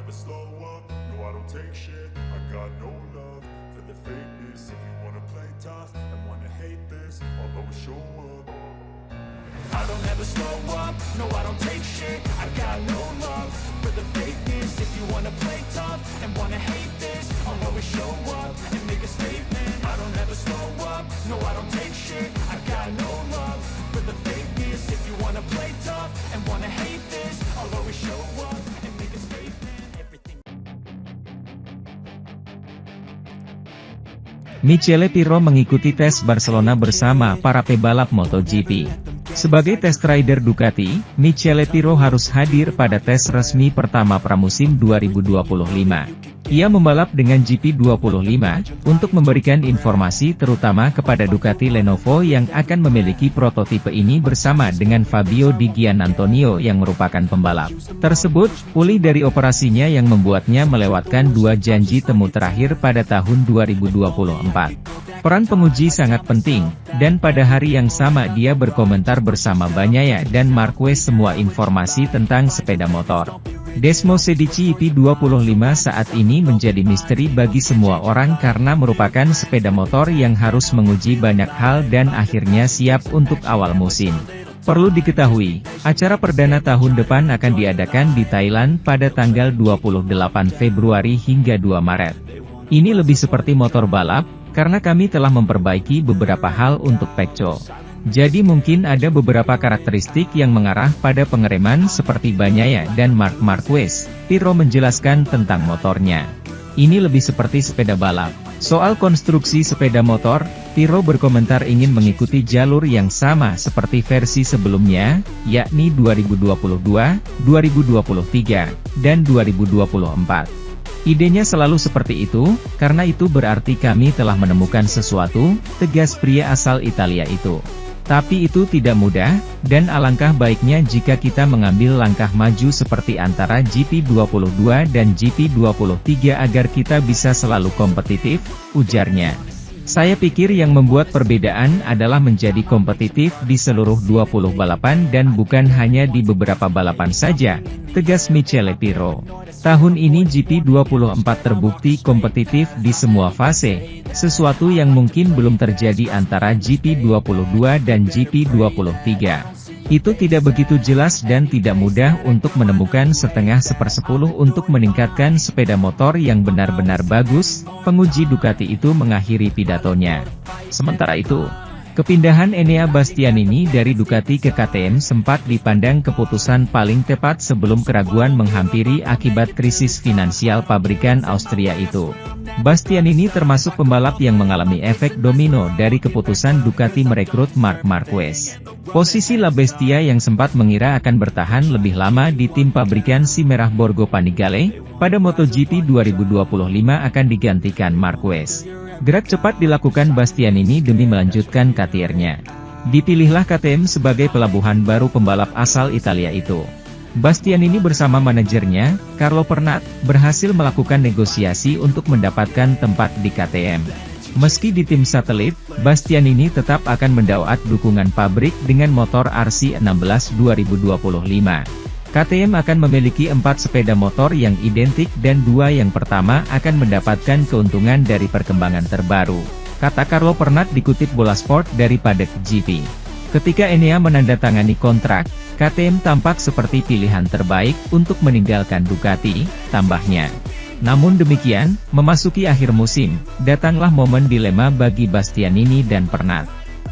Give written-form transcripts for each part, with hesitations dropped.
never slow up, no I don't take shit. I got no love for the fakeness. If you wanna play tough and wanna hate this, I'll always show up. I don't ever slow up, no I don't take shit. I got no love for the fakeness. If you wanna play tough and wanna hate this, I'll always show up and make a statement. I don't ever slow up, no I don't take shit. I got no love for the fakeness. If you wanna play tough and wanna hate this, I'll always show up and make a statement. Everything. Michele Pirro mengikuti tes Barcelona bersama para pebalap MotoGP. Sebagai test rider Ducati, Michele Pirro harus hadir pada tes resmi pertama pramusim 2025. Ia membalap dengan GP25, untuk memberikan informasi terutama kepada Ducati Lenovo yang akan memiliki prototipe ini bersama dengan Fabio Di Giannantonio yang merupakan pembalap tersebut, pulih dari operasinya yang membuatnya melewatkan 2 janji temu terakhir pada tahun 2024. Peran penguji sangat penting, dan pada hari yang sama dia berkomentar bersama Bagnaia dan Marquez semua informasi tentang sepeda motor. Desmo Sedici EP25 saat ini menjadi misteri bagi semua orang karena merupakan sepeda motor yang harus menguji banyak hal dan akhirnya siap untuk awal musim. Perlu diketahui, acara perdana tahun depan akan diadakan di Thailand pada tanggal 28 Februari hingga 2 Maret. Ini lebih seperti motor balap, karena kami telah memperbaiki beberapa hal untuk Pecco. Jadi mungkin ada beberapa karakteristik yang mengarah pada pengereman seperti Bagnaia dan Marc Marquez. Pirro menjelaskan tentang motornya. Ini lebih seperti sepeda balap. Soal konstruksi sepeda motor, Pirro berkomentar ingin mengikuti jalur yang sama seperti versi sebelumnya, yakni 2022, 2023, dan 2024. Idenya selalu seperti itu, karena itu berarti kami telah menemukan sesuatu, tegas pria asal Italia itu. Tapi itu tidak mudah, dan alangkah baiknya jika kita mengambil langkah maju seperti antara GP22 dan GP23 agar kita bisa selalu kompetitif, ujarnya. Saya pikir yang membuat perbedaan adalah menjadi kompetitif di seluruh 20 balapan dan bukan hanya di beberapa balapan saja, tegas Michele Pirro. Tahun ini GP24 terbukti kompetitif di semua fase, sesuatu yang mungkin belum terjadi antara GP22 dan GP23. Itu tidak begitu jelas dan tidak mudah untuk menemukan setengah sepersepuluh untuk meningkatkan sepeda motor yang benar-benar bagus, penguji Ducati itu mengakhiri pidatonya. Sementara itu, kepindahan Enea Bastianini dari Ducati ke KTM sempat dipandang keputusan paling tepat sebelum keraguan menghampiri akibat krisis finansial pabrikan Austria itu. Bastianini termasuk pembalap yang mengalami efek domino dari keputusan Ducati merekrut Marc Marquez. Posisi La Bestia yang sempat mengira akan bertahan lebih lama di tim pabrikan si Merah Borgo Panigale, pada MotoGP 2025 akan digantikan Marquez. Gerak cepat dilakukan Bastianini demi melanjutkan karirnya. Dipilihlah KTM sebagai pelabuhan baru pembalap asal Italia itu. Bastianini bersama manajernya, Carlo Pernat, berhasil melakukan negosiasi untuk mendapatkan tempat di KTM. Meski di tim satelit, Bastianini tetap akan mendapat dukungan pabrik dengan motor RC16 2025. KTM akan memiliki 4 sepeda motor yang identik dan 2 yang pertama akan mendapatkan keuntungan dari perkembangan terbaru, kata Carlo Pernat dikutip Bola Sport dari Paddock GP. Ketika Enea menandatangani kontrak, KTM tampak seperti pilihan terbaik untuk meninggalkan Ducati, tambahnya. Namun demikian, memasuki akhir musim, datanglah momen dilema bagi Bastianini dan Pernat.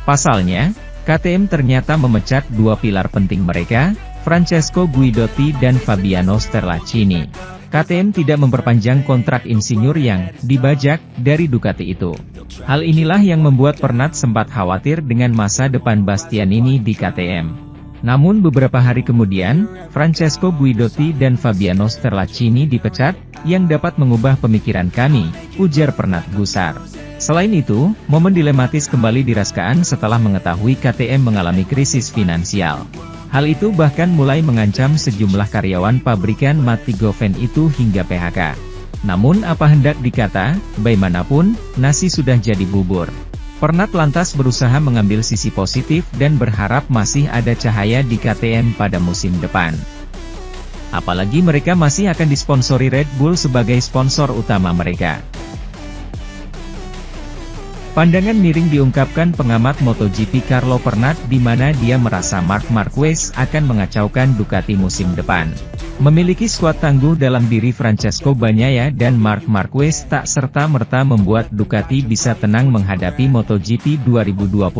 Pasalnya, KTM ternyata memecat 2 pilar penting mereka, Francesco Guidotti dan Fabiano Sterlacini. KTM tidak memperpanjang kontrak insinyur yang dibajak dari Ducati itu. Hal inilah yang membuat Pernat sempat khawatir dengan masa depan Bastianini di KTM. Namun beberapa hari kemudian, Francesco Guidotti dan Fabiano Sterlacini dipecat, yang dapat mengubah pemikiran kami, ujar Pernat gusar. Selain itu, momen dilematis kembali dirasakan setelah mengetahui KTM mengalami krisis finansial. Hal itu bahkan mulai mengancam sejumlah karyawan pabrikan Matti Goven itu hingga PHK. Namun apa hendak dikata, bagaimanapun, nasi sudah jadi bubur. Pernat lantas berusaha mengambil sisi positif dan berharap masih ada cahaya di KTM pada musim depan. Apalagi mereka masih akan disponsori Red Bull sebagai sponsor utama mereka. Pandangan miring diungkapkan pengamat MotoGP Carlo Pernat di mana dia merasa Marc Marquez akan mengacaukan Ducati musim depan. Memiliki skuad tangguh dalam diri Francesco Bagnaia dan Marc Marquez tak serta-merta membuat Ducati bisa tenang menghadapi MotoGP 2025.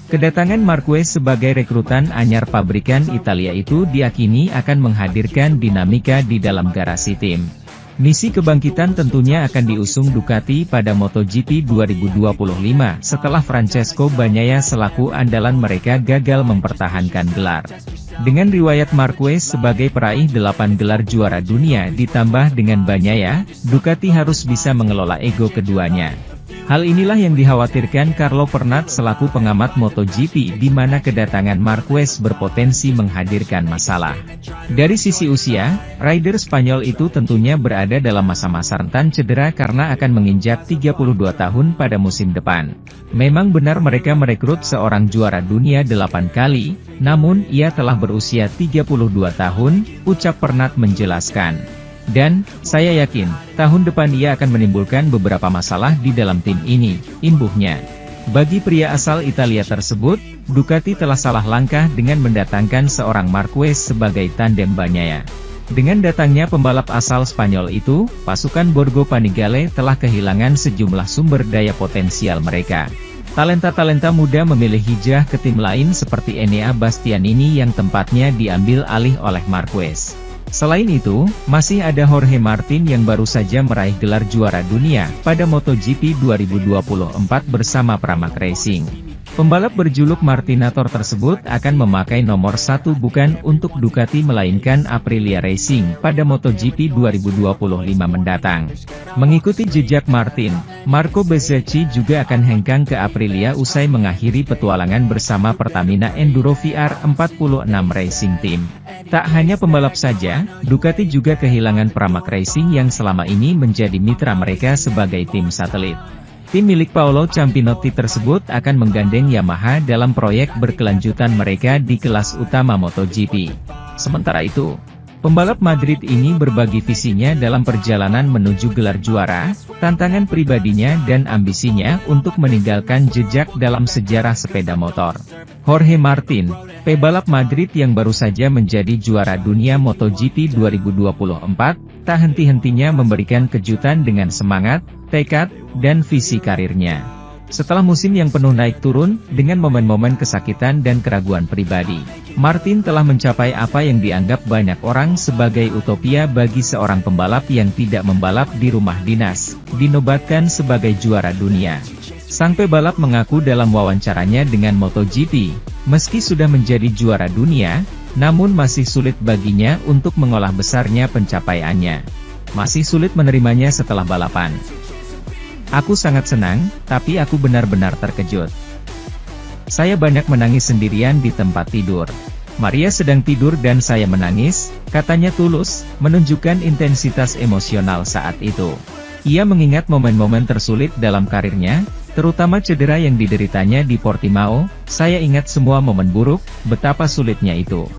Kedatangan Marquez sebagai rekrutan anyar pabrikan Italia itu diyakini akan menghadirkan dinamika di dalam garasi tim. Misi kebangkitan tentunya akan diusung Ducati pada MotoGP 2025 setelah Francesco Bagnaia selaku andalan mereka gagal mempertahankan gelar. Dengan riwayat Marquez sebagai peraih 8 gelar juara dunia ditambah dengan Bagnaia, Ducati harus bisa mengelola ego keduanya. Hal inilah yang dikhawatirkan Carlo Pernat selaku pengamat MotoGP di mana kedatangan Marquez berpotensi menghadirkan masalah. Dari sisi usia, rider Spanyol itu tentunya berada dalam masa-masa rentan cedera karena akan menginjak 32 tahun pada musim depan. Memang benar mereka merekrut seorang juara dunia 8 kali, namun ia telah berusia 32 tahun, ucap Pernat menjelaskan. Dan, saya yakin, tahun depan ia akan menimbulkan beberapa masalah di dalam tim ini, imbuhnya. Bagi pria asal Italia tersebut, Ducati telah salah langkah dengan mendatangkan seorang Marquez sebagai tandem Bagnaia. Dengan datangnya pembalap asal Spanyol itu, pasukan Borgo Panigale telah kehilangan sejumlah sumber daya potensial mereka. Talenta-talenta muda memilih hijrah ke tim lain seperti Enea Bastianini yang tempatnya diambil alih oleh Marquez. Selain itu, masih ada Jorge Martin yang baru saja meraih gelar juara dunia pada MotoGP 2024 bersama Pramac Racing. Pembalap berjuluk Martinator tersebut akan memakai nomor 1 bukan untuk Ducati melainkan Aprilia Racing pada MotoGP 2025 mendatang. Mengikuti jejak Martin, Marco Bezzecchi juga akan hengkang ke Aprilia usai mengakhiri petualangan bersama Pertamina Enduro VR46 Racing Team. Tak hanya pembalap saja, Ducati juga kehilangan Pramac Racing yang selama ini menjadi mitra mereka sebagai tim satelit. Tim milik Paolo Campinotti tersebut akan menggandeng Yamaha dalam proyek berkelanjutan mereka di kelas utama MotoGP. Sementara itu, pembalap Madrid ini berbagi visinya dalam perjalanan menuju gelar juara, tantangan pribadinya dan ambisinya untuk meninggalkan jejak dalam sejarah sepeda motor. Jorge Martin, pebalap Madrid yang baru saja menjadi juara dunia MotoGP 2024, tak henti-hentinya memberikan kejutan dengan semangat, tekad, dan visi karirnya. Setelah musim yang penuh naik turun, dengan momen-momen kesakitan dan keraguan pribadi, Martin telah mencapai apa yang dianggap banyak orang sebagai utopia bagi seorang pembalap yang tidak membalap di rumah dinas, dinobatkan sebagai juara dunia. Sang pebalap mengaku dalam wawancaranya dengan MotoGP, meski sudah menjadi juara dunia, namun masih sulit baginya untuk mengolah besarnya pencapaiannya. Masih sulit menerimanya setelah balapan. Aku sangat senang, tapi aku benar-benar terkejut. Saya banyak menangis sendirian di tempat tidur. Maria sedang tidur dan saya menangis, katanya tulus, menunjukkan intensitas emosional saat itu. Ia mengingat momen-momen tersulit dalam karirnya, terutama cedera yang dideritanya di Portimao. Saya ingat semua momen buruk, betapa sulitnya itu.